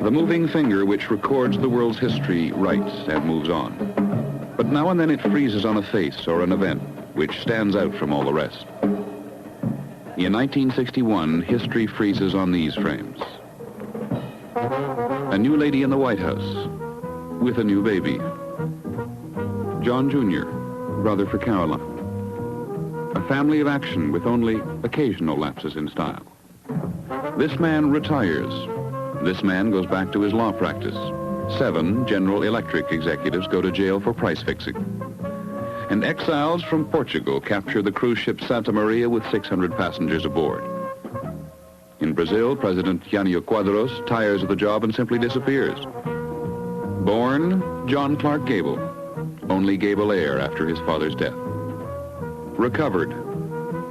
The moving finger which records the world's history writes and moves on. But now and then it freezes on a face or an event which stands out from all the rest. In 1961, history freezes on these frames. A new lady in the White House with a new baby. John Jr., brother for Caroline. A family of action with only occasional lapses in style. This man retires. This man goes back to his law practice. 7 General Electric executives go to jail for price fixing. And exiles from Portugal capture the cruise ship Santa Maria with 600 passengers aboard. In Brazil, President Jânio Quadros tires of the job and simply disappears. Born John Clark Gable, only Gable heir after his father's death. Recovered,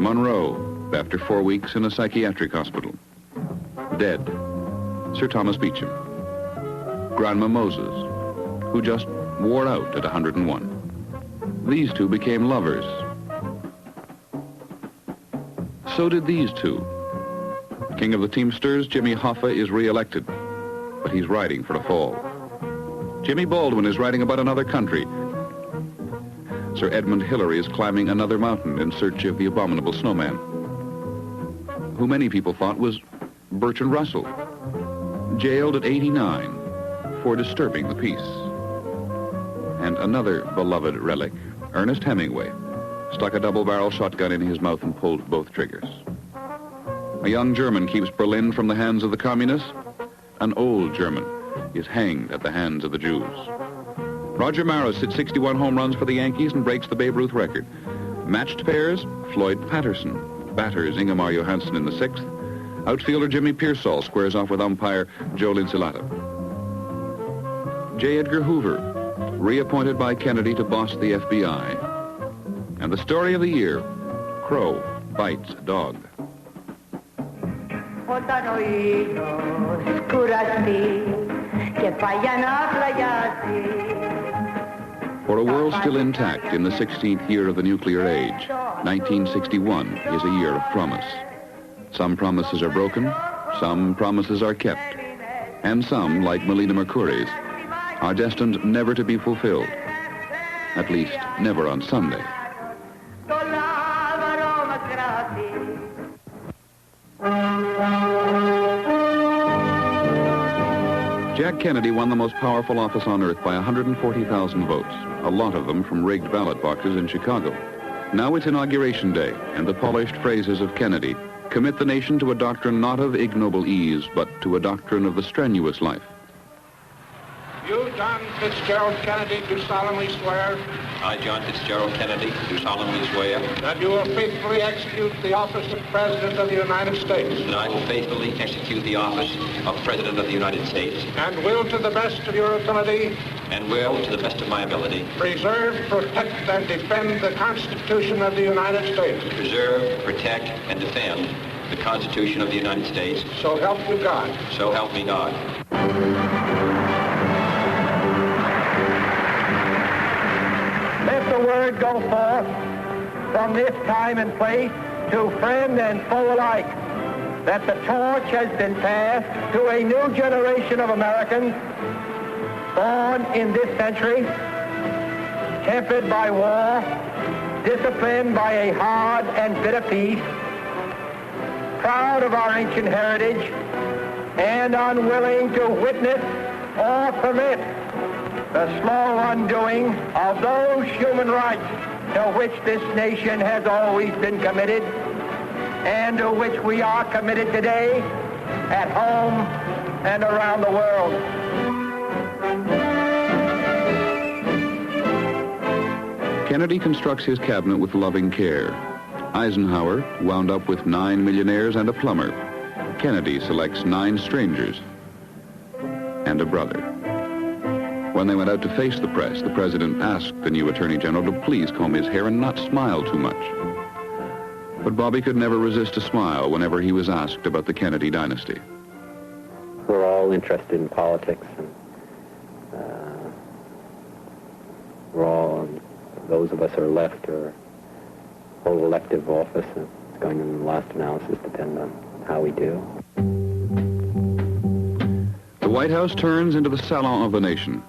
Monroe, after 4 weeks in a psychiatric hospital. Dead, Sir Thomas Beecham. Grandma Moses, who just wore out at 101. These two became lovers. So did these two. King of the Teamsters, Jimmy Hoffa, is re-elected, but he's riding for the fall. Jimmy Baldwin is writing about another country. Sir Edmund Hillary is climbing another mountain in search of the abominable snowman, who many people thought was Bertrand Russell, jailed at 89 for disturbing the peace. And another beloved relic, Ernest Hemingway, stuck a double-barrel shotgun in his mouth and pulled both triggers. A young German keeps Berlin from the hands of the communists. An old German is hanged at the hands of the Jews. Roger Maris hits 61 home runs for the Yankees and breaks the Babe Ruth record. Matched pairs, Floyd Patterson batters Ingemar Johansson in the 6th. Outfielder Jimmy Pearsall squares off with umpire Joe Linsalata. J. Edgar Hoover, reappointed by Kennedy to boss the FBI. And the story of the year, crow bites dog. For a world still intact in the 16th year of the nuclear age, 1961 is a year of promise. Some promises are broken, some promises are kept, and some, like Melina Mercouri's, are destined never to be fulfilled, at least never on Sunday. Jack Kennedy won the most powerful office on earth by 140,000 votes, a lot of them from rigged ballot boxes in Chicago. Now it's Inauguration Day, and the polished phrases of Kennedy commit the nation to a doctrine not of ignoble ease, but to a doctrine of the strenuous life. You, John Fitzgerald Kennedy, do solemnly swear. I, John Fitzgerald Kennedy, do solemnly swear. That you will faithfully execute the office of President of the United States. That I will faithfully execute the office of President of the United States. And will, to the best of your ability. And will, to the best of my ability. Preserve, protect, and defend the Constitution of the United States. Preserve, protect, and defend the Constitution of the United States. So help you God. So help me God. Let the word go forth from this time and place to friend and foe alike that the torch has been passed to a new generation of Americans born in this century, tempered by war, disciplined by a hard and bitter peace, proud of our ancient heritage, and unwilling to witness or permit the slow undoing of those human rights to which this nation has always been committed and to which we are committed today at home and around the world. Kennedy constructs his cabinet with loving care. Eisenhower wound up with 9 millionaires and a plumber. Kennedy selects 9 strangers and a brother. When they went out to face the press, the president asked the new attorney general to please comb his hair and not smile too much. But Bobby could never resist a smile whenever he was asked about the Kennedy dynasty. We're all interested in politics, and we're all, those of us who are left or hold elective office, and it's going to, in the last analysis, depend on how we do. The White House turns into the salon of the nation.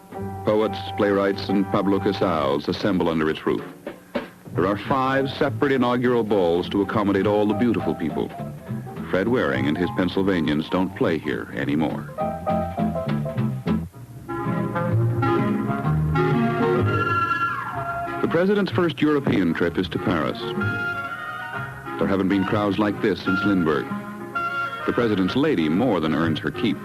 Poets, playwrights, and Pablo Casals assemble under its roof. There are 5 separate inaugural balls to accommodate all the beautiful people. Fred Waring and his Pennsylvanians don't play here anymore. The president's first European trip is to Paris. There haven't been crowds like this since Lindbergh. The president's lady more than earns her keep.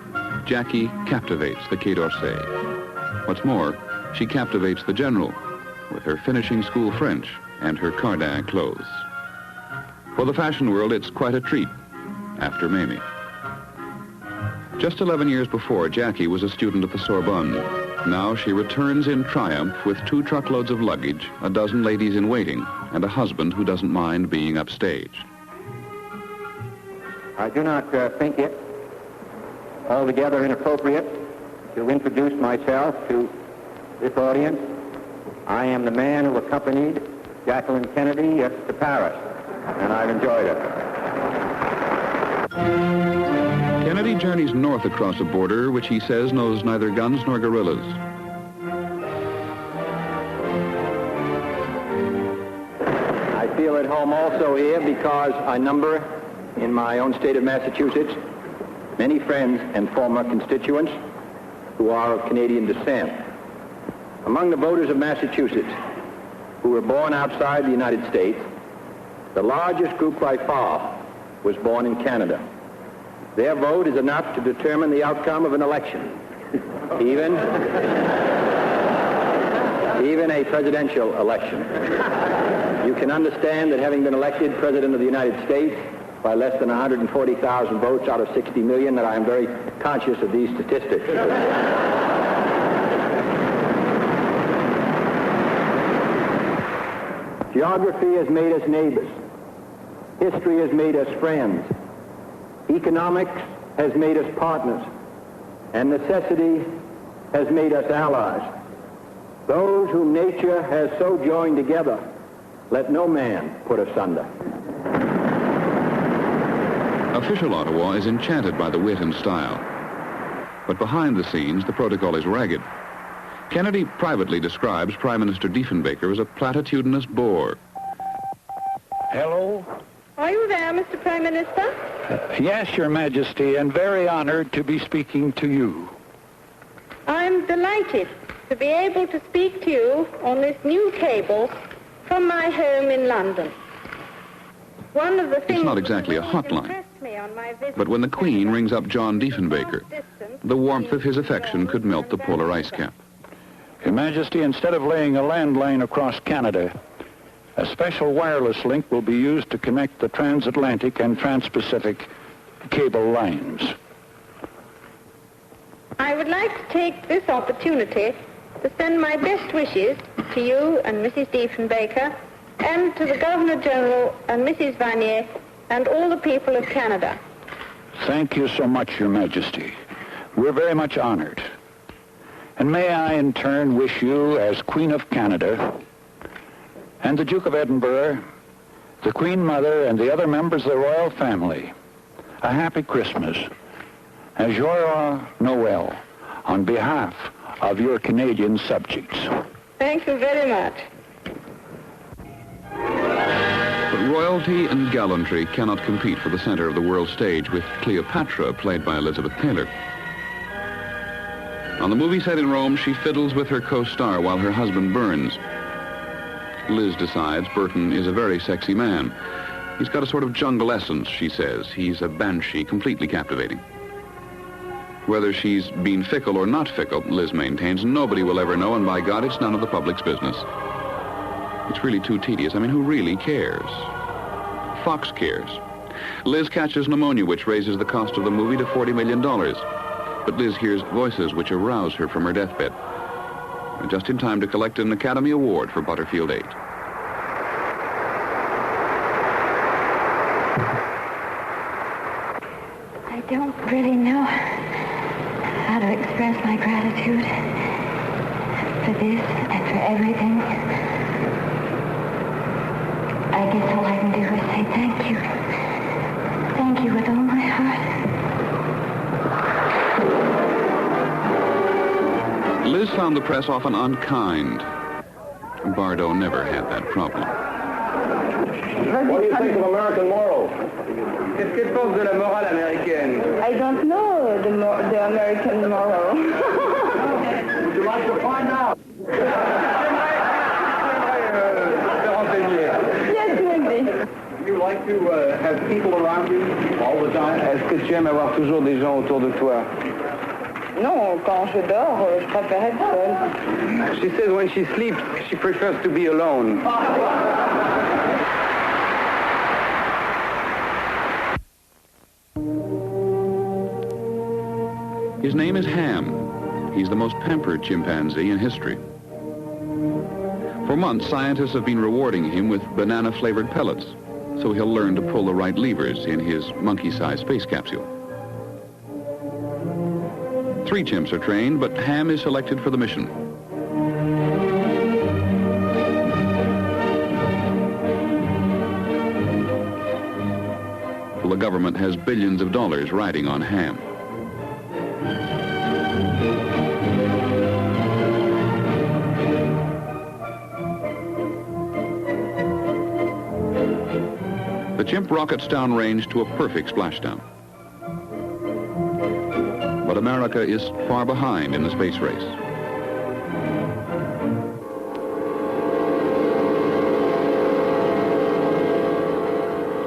Jackie captivates the Quai d'Orsay. What's more, she captivates the general with her finishing school French and her Cardin clothes. For the fashion world, it's quite a treat, after Mamie. Just 11 years before, Jackie was a student at the Sorbonne. Now she returns in triumph with 2 truckloads of luggage, a dozen ladies in waiting, and a husband who doesn't mind being upstaged. I do not think it altogether inappropriate to introduce myself to this audience. I am the man who accompanied Jacqueline Kennedy to Paris, and I've enjoyed it. Kennedy journeys north across a border which he says knows neither guns nor guerrillas. I feel at home also here because I number, in my own state of Massachusetts, many friends and former constituents who are of Canadian descent. Among the voters of Massachusetts who were born outside the United States, the largest group by far was born in Canada. Their vote is enough to determine the outcome of an election, even a presidential election. You can understand that having been elected President of the United States by less than 140,000 votes out of 60 million, that I am very conscious of these statistics. Geography has made us neighbors. History has made us friends. Economics has made us partners. And necessity has made us allies. Those whom nature has so joined together, let no man put asunder. Official Ottawa is enchanted by the wit and style. But behind the scenes, the protocol is ragged. Kennedy privately describes Prime Minister Diefenbaker as a platitudinous bore. Hello? Are you there, Mr. Prime Minister? Yes, Your Majesty, and very honored to be speaking to you. I'm delighted to be able to speak to you on this new cable from my home in London. One of the things It's not exactly a hotline, but when the Queen rings up John Diefenbaker, the warmth of his affection could melt the polar ice cap. Your Majesty, instead of laying a landline across Canada, a special wireless link will be used to connect the transatlantic and trans-Pacific cable lines. I would like to take this opportunity to send my best wishes to you and Mrs. Diefenbaker and to the Governor-General and Mrs. Vanier and all the people of Canada. Thank you so much, Your Majesty. We're very much honored. And may I, in turn, wish you, as Queen of Canada, and the Duke of Edinburgh, the Queen Mother, and the other members of the royal family, a happy Christmas, as your Noel, on behalf of your Canadian subjects. Thank you very much. But royalty and gallantry cannot compete for the center of the world stage with Cleopatra, played by Elizabeth Taylor. On the movie set in Rome, she fiddles with her co-star while her husband burns. Liz decides Burton is a very sexy man. He's got a sort of jungle essence, she says. He's a banshee, completely captivating. Whether she's been fickle or not fickle, Liz maintains, nobody will ever know, and by God, it's none of the public's business. It's really too tedious. I mean, who really cares? Fox cares. Liz catches pneumonia, which raises the cost of the movie to $40 million. But Liz hears voices which arouse her from her deathbed. Just in time to collect an Academy Award for Butterfield 8. I don't really know how to express my gratitude for this and for everything. I guess all I can do is say thank you. Thank you with all my heart. found the press often unkind. Bardot never had that problem. What do you think of American morals? Qu'est-ce qu'elle pense de la morale américaine? I don't know the American moral. Would you like to find out? Yes, maybe. Do you like to have people around you all the time? Est-ce que tu aimes avoir toujours des gens autour de toi? Non, quand je dors, je préfère être seule. She says when she sleeps, she prefers to be alone. His name is Ham. He's the most pampered chimpanzee in history. For months, scientists have been rewarding him with banana-flavored pellets, so he'll learn to pull the right levers in his monkey-sized space capsule. 3 chimps are trained, but Ham is selected for the mission. Well, the government has billions of dollars riding on Ham. The chimp rockets downrange to a perfect splashdown. But America is far behind in the space race.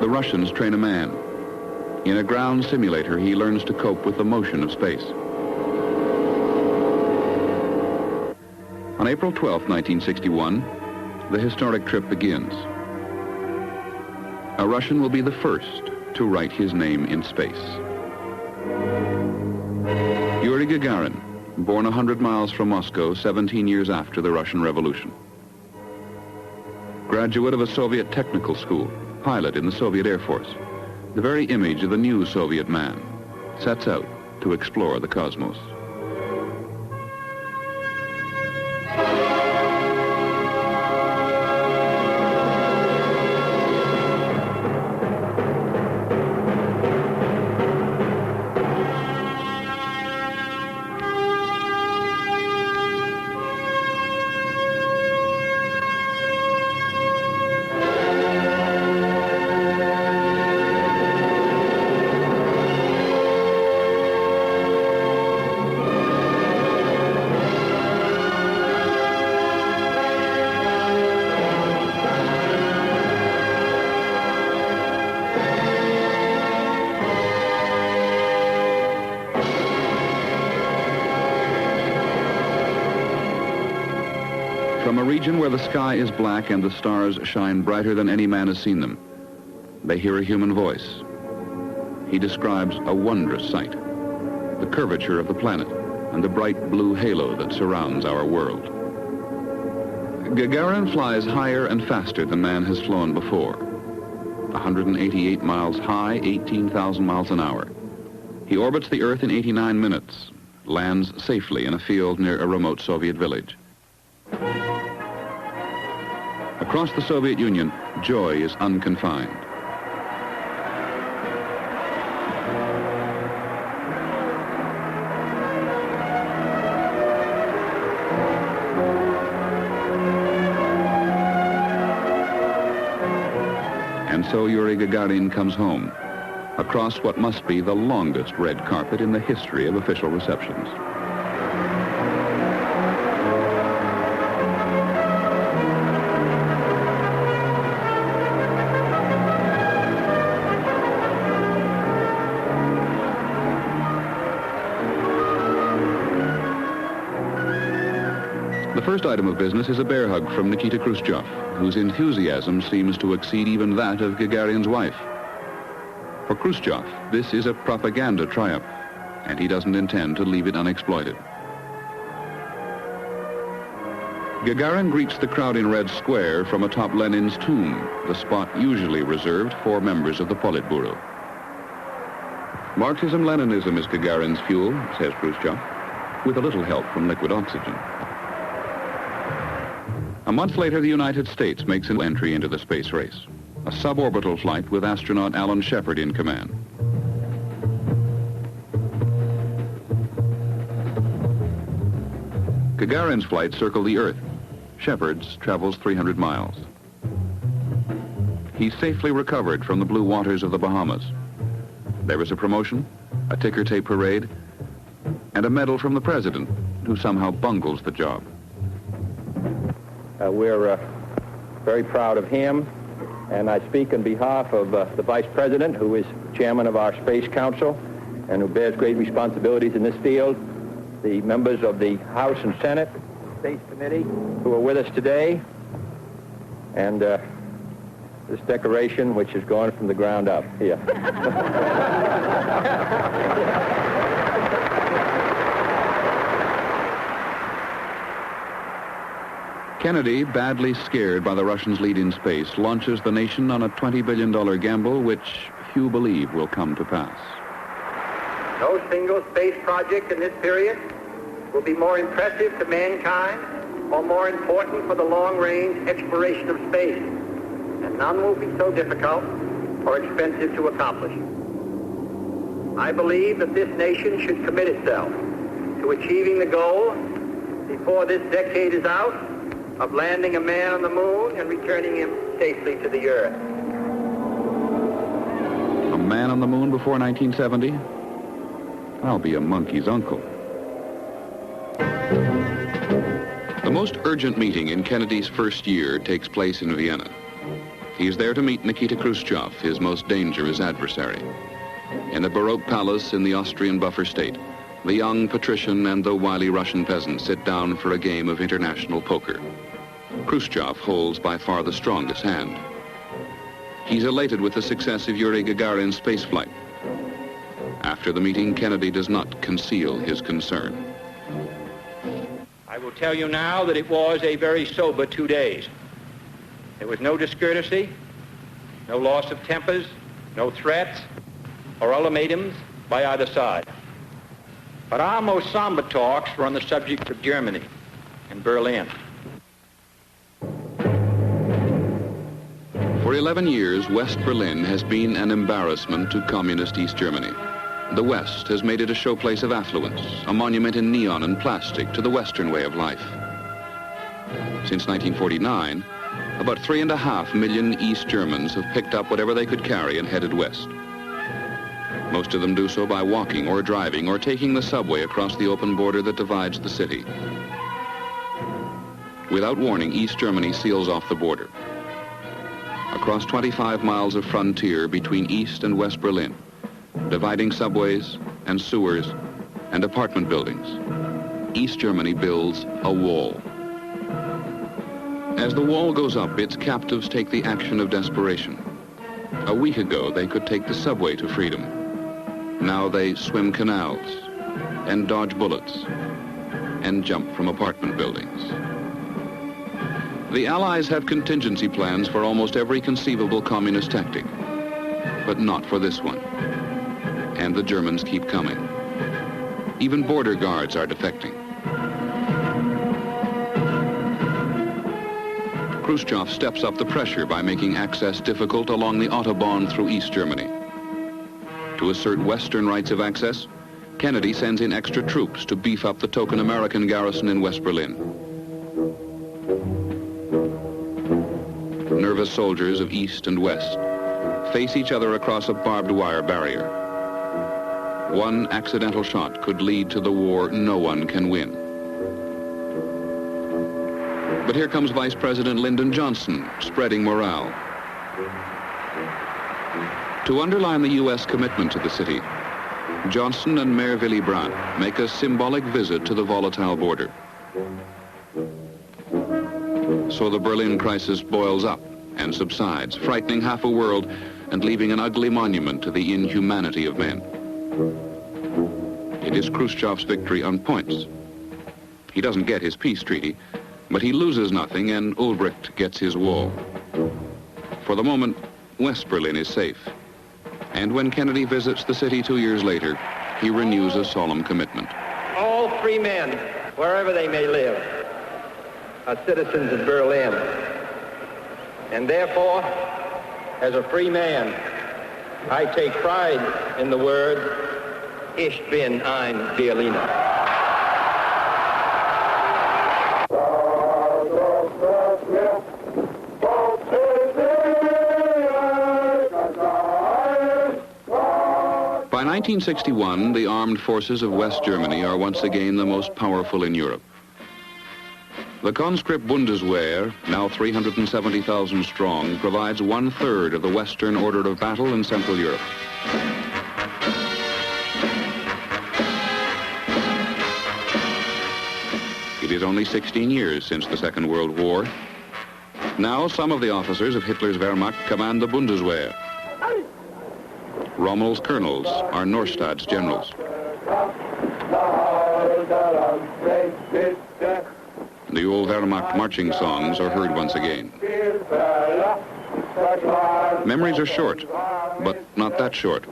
The Russians train a man. In a ground simulator, he learns to cope with the motion of space. On April 12, 1961, the historic trip begins. A Russian will be the first to write his name in space. Yuri Gagarin, born 100 miles from Moscow 17 years after the Russian Revolution. Graduate of a Soviet technical school, pilot in the Soviet Air Force, the very image of the new Soviet man, sets out to explore the cosmos. From a region where the sky is black and the stars shine brighter than any man has seen them, they hear a human voice. He describes a wondrous sight, the curvature of the planet and the bright blue halo that surrounds our world. Gagarin flies higher and faster than man has flown before. 188 miles high, 18,000 miles an hour. He orbits the Earth in 89 minutes, lands safely in a field near a remote Soviet village. Across the Soviet Union, joy is unconfined. And so Yuri Gagarin comes home, across what must be the longest red carpet in the history of official receptions. The first item of business is a bear hug from Nikita Khrushchev, whose enthusiasm seems to exceed even that of Gagarin's wife. For Khrushchev, this is a propaganda triumph, and he doesn't intend to leave it unexploited. Gagarin greets the crowd in Red Square from atop Lenin's tomb, the spot usually reserved for members of the Politburo. Marxism-Leninism is Gagarin's fuel, says Khrushchev, with a little help from liquid oxygen. A month later, the United States makes an entry into the space race, a suborbital flight with astronaut Alan Shepard in command. Gagarin's flight circled the Earth. Shepard's travels 300 miles. He safely recovered from the blue waters of the Bahamas. There was a promotion, a ticker tape parade, and a medal from the president, who somehow bungles the job. We're very proud of him, and I speak on behalf of the Vice President, who is chairman of our Space Council and who bears great responsibilities in this field, the members of the House and Senate Space Committee who are with us today, and this decoration, which is going from the ground up here. Kennedy, badly scared by the Russians' lead in space, launches the nation on a $20 billion gamble which few believe will come to pass. No single space project in this period will be more impressive to mankind or more important for the long-range exploration of space, and none will be so difficult or expensive to accomplish. I believe that this nation should commit itself to achieving the goal before this decade is out of landing a man on the moon and returning him safely to the Earth. A man on the moon before 1970? I'll be a monkey's uncle. The most urgent meeting in Kennedy's first year takes place in Vienna. He's there to meet Nikita Khrushchev, his most dangerous adversary. In the Baroque palace in the Austrian buffer state, the young patrician and the wily Russian peasant sit down for a game of international poker. Khrushchev holds by far the strongest hand. He's elated with the success of Yuri Gagarin's spaceflight. After the meeting, Kennedy does not conceal his concern. I will tell you now that it was a very sober 2 days. There was no discourtesy, no loss of tempers, no threats or ultimatums by either side. But our most somber talks were on the subject of Germany and Berlin. For 11 years, West Berlin has been an embarrassment to communist East Germany. The West has made it a showplace of affluence, a monument in neon and plastic to the Western way of life. Since 1949, about 3.5 million East Germans have picked up whatever they could carry and headed west. Most of them do so by walking or driving or taking the subway across the open border that divides the city. Without warning, East Germany seals off the border. Across 25 miles of frontier between East and West Berlin, dividing subways and sewers and apartment buildings, East Germany builds a wall. As the wall goes up, its captives take the action of desperation. A week ago, they could take the subway to freedom. Now they swim canals and dodge bullets and jump from apartment buildings. The Allies have contingency plans for almost every conceivable communist tactic, but not for this one. And the Germans keep coming. Even border guards are defecting. Khrushchev steps up the pressure by making access difficult along the Autobahn through East Germany. To assert Western rights of access, Kennedy sends in extra troops to beef up the token American garrison in West Berlin. Nervous soldiers of East and West face each other across a barbed wire barrier. One accidental shot could lead to the war no one can win. But here comes Vice President Lyndon Johnson, spreading morale. To underline the U.S. commitment to the city, Johnson and Mayor Willy Brandt make a symbolic visit to the volatile border. So the Berlin crisis boils up and subsides, frightening half a world and leaving an ugly monument to the inhumanity of men. It is Khrushchev's victory on points. He doesn't get his peace treaty, but he loses nothing and Ulbricht gets his wall. For the moment, West Berlin is safe. And when Kennedy visits the city 2 years later, he renews a solemn commitment. All free men, wherever they may live, are citizens of Berlin. And therefore, as a free man, I take pride in the word, Ich bin ein Berliner. 1961, the armed forces of West Germany are once again the most powerful in Europe. The conscript Bundeswehr, now 370,000 strong, provides 1/3 of the Western order of battle in Central Europe. It is only 16 years since the Second World War. Now some of the officers of Hitler's Wehrmacht command the Bundeswehr. Rommel's colonels are Norstadt's generals. The old Wehrmacht marching songs are heard once again. Memories are short, but not that short.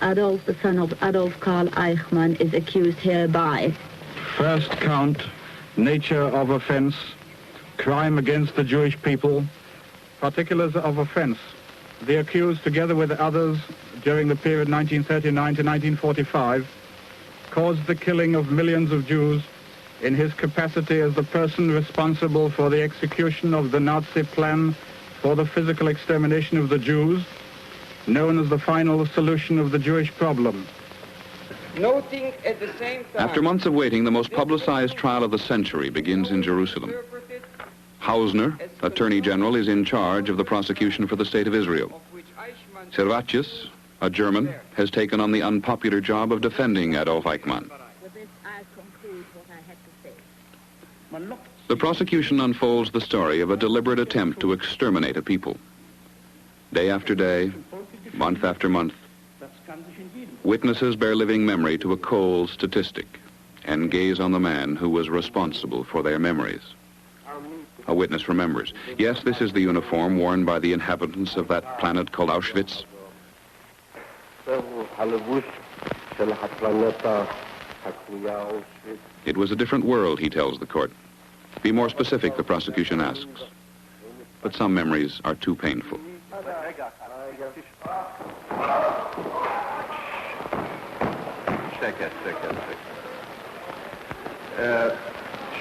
Adolf, the son of Adolf Karl Eichmann, is accused hereby. First count, nature of offense, crime against the Jewish people, particulars of offense. The accused, together with others, during the period 1939 to 1945, caused the killing of millions of Jews in his capacity as the person responsible for the execution of the Nazi plan for the physical extermination of the Jews, known as the final solution of the Jewish problem. Noting at the same time, After months of waiting, the most publicized trial of the century begins in Jerusalem. Hausner, Attorney General, is in charge of the prosecution for the State of Israel. Servatius, a German, has taken on the unpopular job of defending Adolf Eichmann. With this, I conclude what I had to say. The prosecution unfolds the story of a deliberate attempt to exterminate a people. Day after day, month after month, witnesses bear living memory to a cold statistic and gaze on the man who was responsible for their memories. A witness remembers. Yes, this is the uniform worn by the inhabitants of that planet called Auschwitz. It was a different world, he tells the court. Be more specific, the prosecution asks. But some memories are too painful.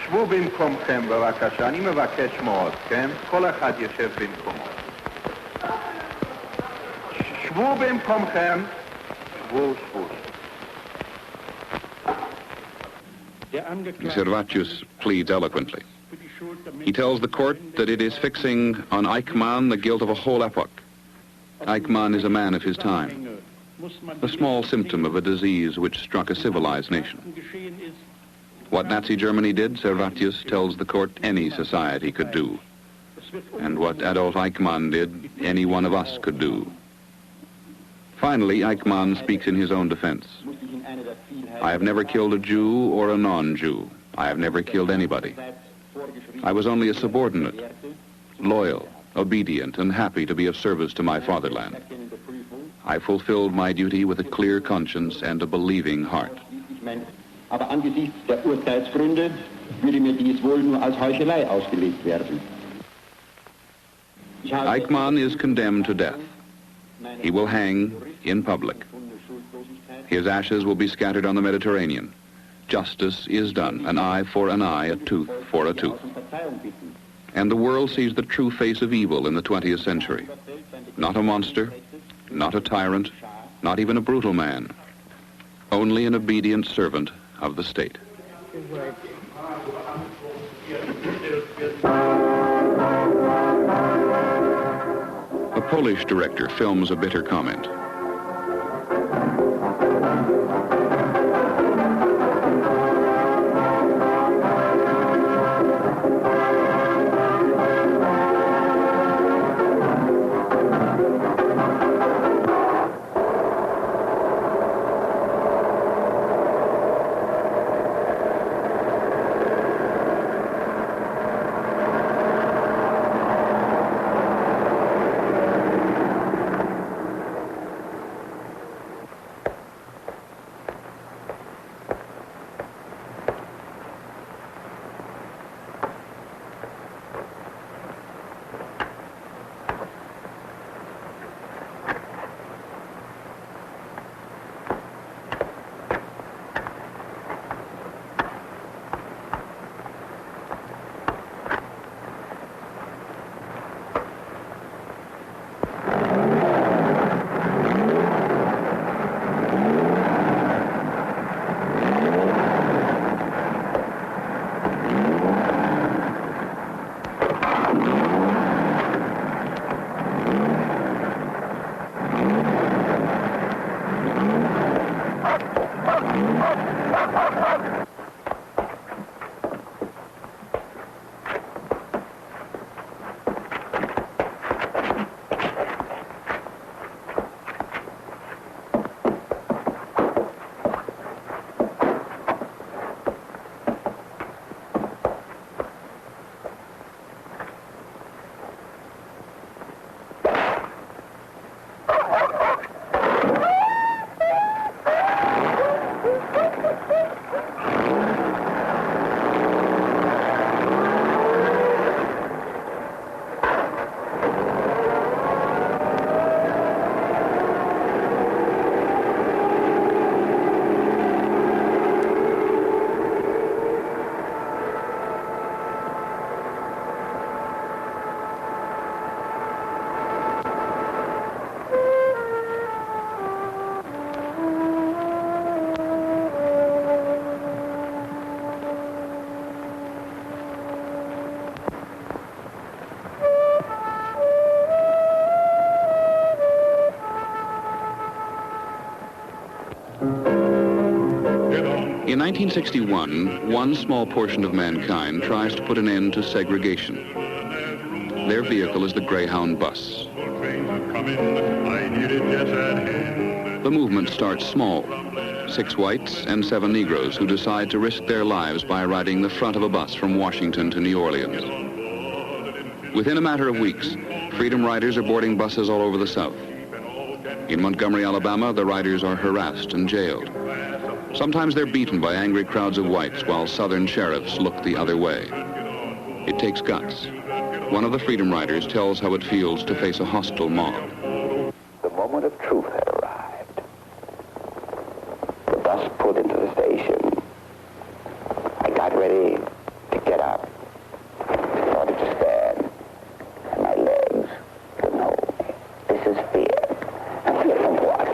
שבו במקומכם בבקשה, אני מבקש מאוד, כן? כל אחד יושב במקומו. שבו במקומכם, שבו. Servatius pleads eloquently. He tells the court that it is fixing on Eichmann the guilt of a whole epoch. Eichmann is a man of his time, a small symptom of a disease which struck a civilized nation. What Nazi Germany did, Servatius tells the court, any society could do. And what Adolf Eichmann did, any one of us could do. Finally, Eichmann speaks in his own defense. I have never killed a Jew or a non-Jew. I have never killed anybody. I was only a subordinate, loyal, obedient, and happy to be of service to my fatherland. I fulfilled my duty with a clear conscience and a believing heart. Aber angesichts der Urteilsgründe würde mir dies wohl nur als Heuchelei ausgelegt werden. Eichmann is condemned to death. He will hang in public. His ashes will be scattered on the Mediterranean. Justice is done, an eye for an eye, a tooth for a tooth. And the world sees the true face of evil in the 20th century. Not a monster, not a tyrant, not even a brutal man. Only an obedient servant of the state. A Polish director films a bitter comment. In 1961, one small portion of mankind tries to put an end to segregation. Their vehicle is the Greyhound bus. The movement starts small. 6 whites and 7 Negroes who decide to risk their lives by riding the front of a bus from Washington to New Orleans. Within a matter of weeks, Freedom Riders are boarding buses all over the South. In Montgomery, Alabama, the riders are harassed and jailed. Sometimes they're beaten by angry crowds of whites while Southern sheriffs look the other way. It takes guts. One of the Freedom Riders tells how it feels to face a hostile mob. The moment of truth had arrived. The bus pulled into the station. I got ready to get up. I started to stand, and my legs couldn't hold me. This is fear. And fear from what?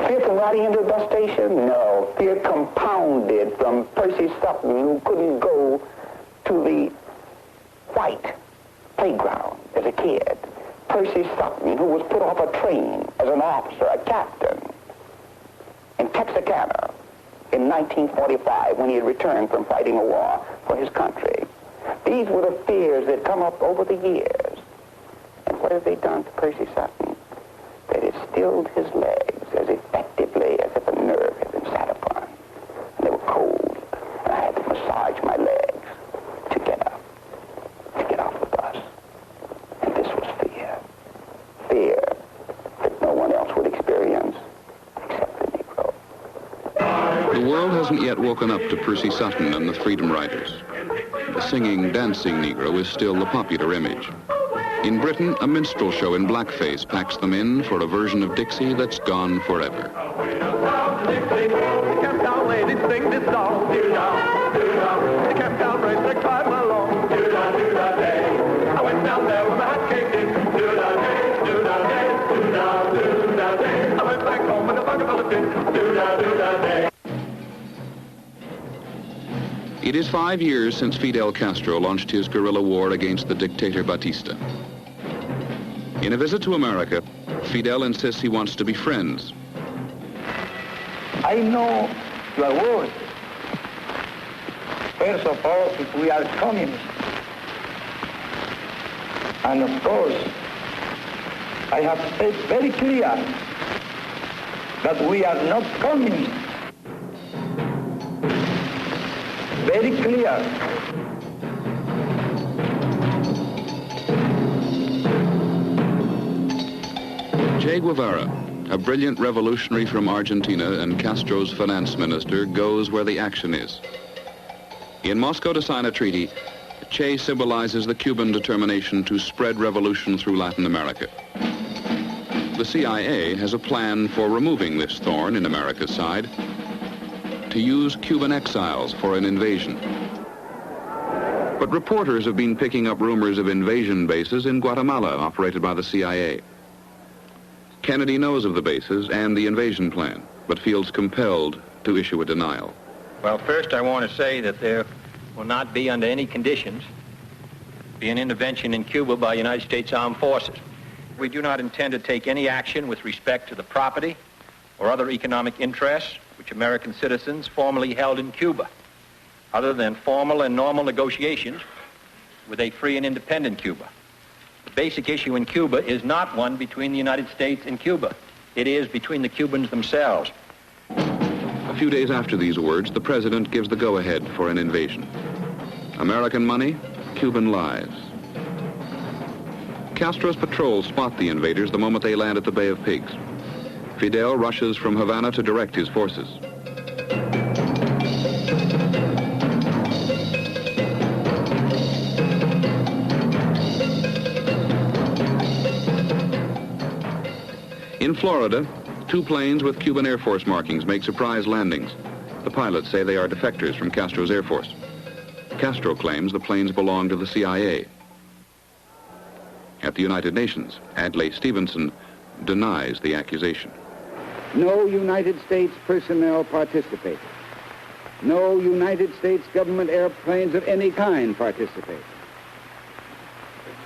Fear from riding into the bus station? No. Fear compounded from Percy Sutton, who couldn't go to the white playground as a kid. Percy Sutton, who was put off a train as an officer, a captain, in Texarkana in 1945 when he had returned from fighting a war for his country. These were the fears that come up over the years. And what have they done to Percy Sutton? They had stilled his legs as effectively as if a nerve had been sat upon. And they were cold, and I had to massage my legs to get up, to get off the bus. And this was fear. Fear that no one else would experience except the Negro. The world hasn't yet woken up to Percy Sutton and the Freedom Riders. The singing, dancing Negro is still the popular image. In Britain, a minstrel show in blackface packs them in for a version of Dixie that's gone forever. It is 5 years since Fidel Castro launched his guerrilla war against the dictator Batista. In a visit to America, Fidel insists he wants to be friends. I know your words. First of all, if we are communists. And of course, I have said very clear that we are not communists. Very clear. Che Guevara, a brilliant revolutionary from Argentina and Castro's finance minister, goes where the action is. In Moscow to sign a treaty, Che symbolizes the Cuban determination to spread revolution through Latin America. The CIA has a plan for removing this thorn in America's side, to use Cuban exiles for an invasion. But reporters have been picking up rumors of invasion bases in Guatemala operated by the CIA. Kennedy knows of the bases and the invasion plan, but feels compelled to issue a denial. Well, first I want to say that there will not be under any conditions be an intervention in Cuba by United States Armed Forces. We do not intend to take any action with respect to the property or other economic interests which American citizens formerly held in Cuba, other than formal and normal negotiations with a free and independent Cuba. The basic issue in Cuba is not one between the United States and Cuba. It is between the Cubans themselves. A few days after these words, the president gives the go-ahead for an invasion. American money, Cuban lives. Castro's patrols spot the invaders the moment they land at the Bay of Pigs. Fidel rushes from Havana to direct his forces. In Florida, 2 planes with Cuban Air Force markings make surprise landings. The pilots say they are defectors from Castro's Air Force. Castro claims the planes belong to the CIA. At the United Nations, Adlai Stevenson denies the accusation. No United States personnel participated. No United States government airplanes of any kind participated.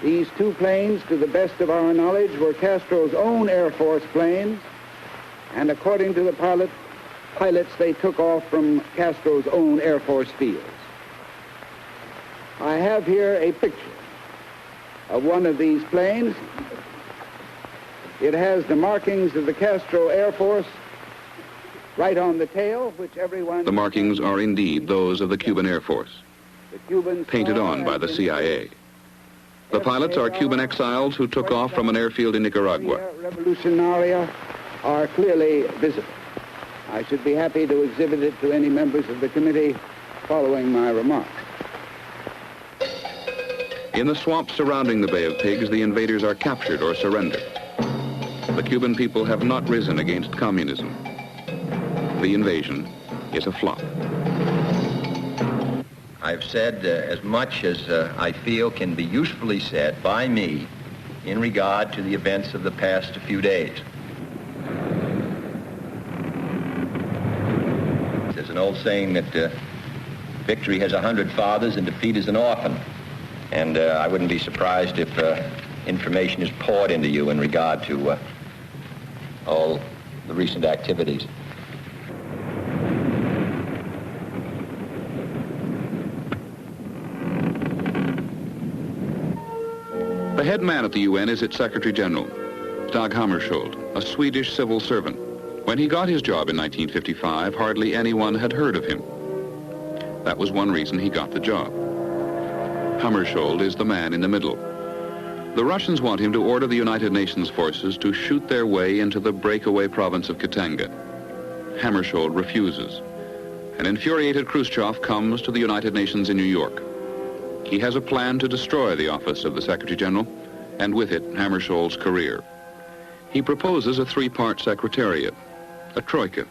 These 2 planes, to the best of our knowledge, were Castro's own Air Force planes, and according to the pilot, pilots they took off from Castro's own Air Force fields. I have here a picture of one of these planes. It has the markings of the Castro Air Force right on the tail, which everyone... The markings are indeed those of the Cuban Air Force, painted on by the CIA. The pilots are Cuban exiles who took off from an airfield in Nicaragua. Revolucionaria are clearly visible. I should be happy to exhibit it to any members of the committee following my remarks. In the swamps surrounding the Bay of Pigs, the invaders are captured or surrender. The Cuban people have not risen against communism. The invasion is a flop. I've said as much as I feel can be usefully said by me in regard to the events of the past few days. There's an old saying that victory has 100 fathers and defeat is an orphan. And I wouldn't be surprised if information is poured into you in regard to all the recent activities. The head man at the UN is its Secretary General, Dag Hammarskjöld, a Swedish civil servant. When he got his job in 1955, hardly anyone had heard of him. That was one reason he got the job. Hammarskjöld is the man in the middle. The Russians want him to order the United Nations forces to shoot their way into the breakaway province of Katanga. Hammarskjöld refuses. An infuriated Khrushchev comes to the United Nations in New York. He has a plan to destroy the office of the Secretary General, and with it, Hammarskjöld's career. He proposes a three-part secretariat, a troika.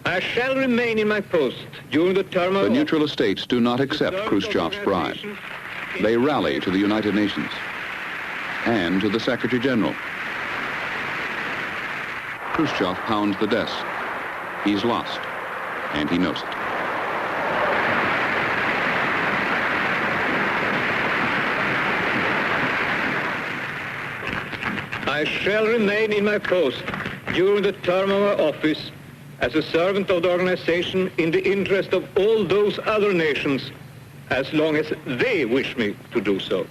I shall remain in my post during the term of... The neutral estates do not accept Khrushchev's bribe. They rally to the United Nations and to the Secretary General. Khrushchev pounds the desk. He's lost, and he knows it. I shall remain in my post during the term of my office as a servant of the organization in the interest of all those other nations as long as they wish me to do so.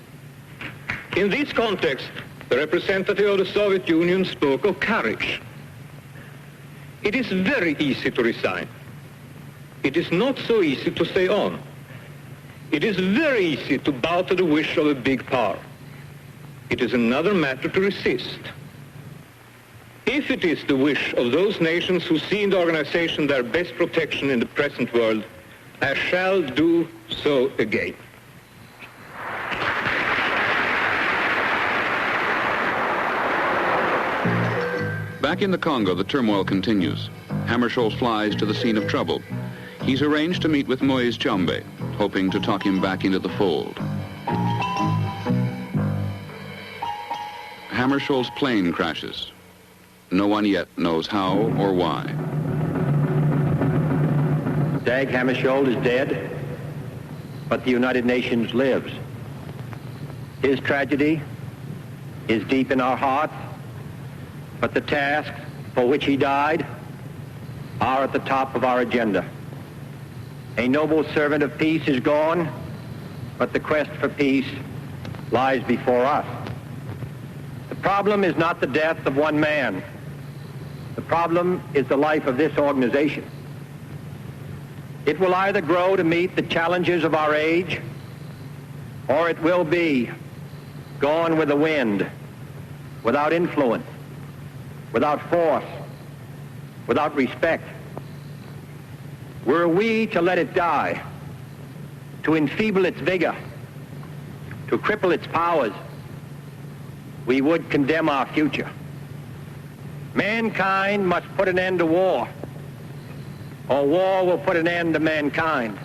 In this context, the representative of the Soviet Union spoke of courage. It is very easy to resign. It is not so easy to stay on. It is very easy to bow to the wish of a big power. It is another matter to resist. If it is the wish of those nations who see in the organization their best protection in the present world, I shall do so again. Back in the Congo, the turmoil continues. Hammarskjöld flies to the scene of trouble. He's arranged to meet with Moise Tshombe, hoping to talk him back into the fold. Hammarskjöld's plane crashes. No one yet knows how or why. Dag Hammarskjöld is dead, but the United Nations lives. His tragedy is deep in our hearts, but the tasks for which he died are at the top of our agenda. A noble servant of peace is gone, but the quest for peace lies before us. The problem is not the death of one man. The problem is the life of this organization. It will either grow to meet the challenges of our age, or it will be gone with the wind, without influence, without force, without respect. Were we to let it die, to enfeeble its vigor, to cripple its powers, we would condemn our future. Mankind must put an end to war, or war will put an end to mankind.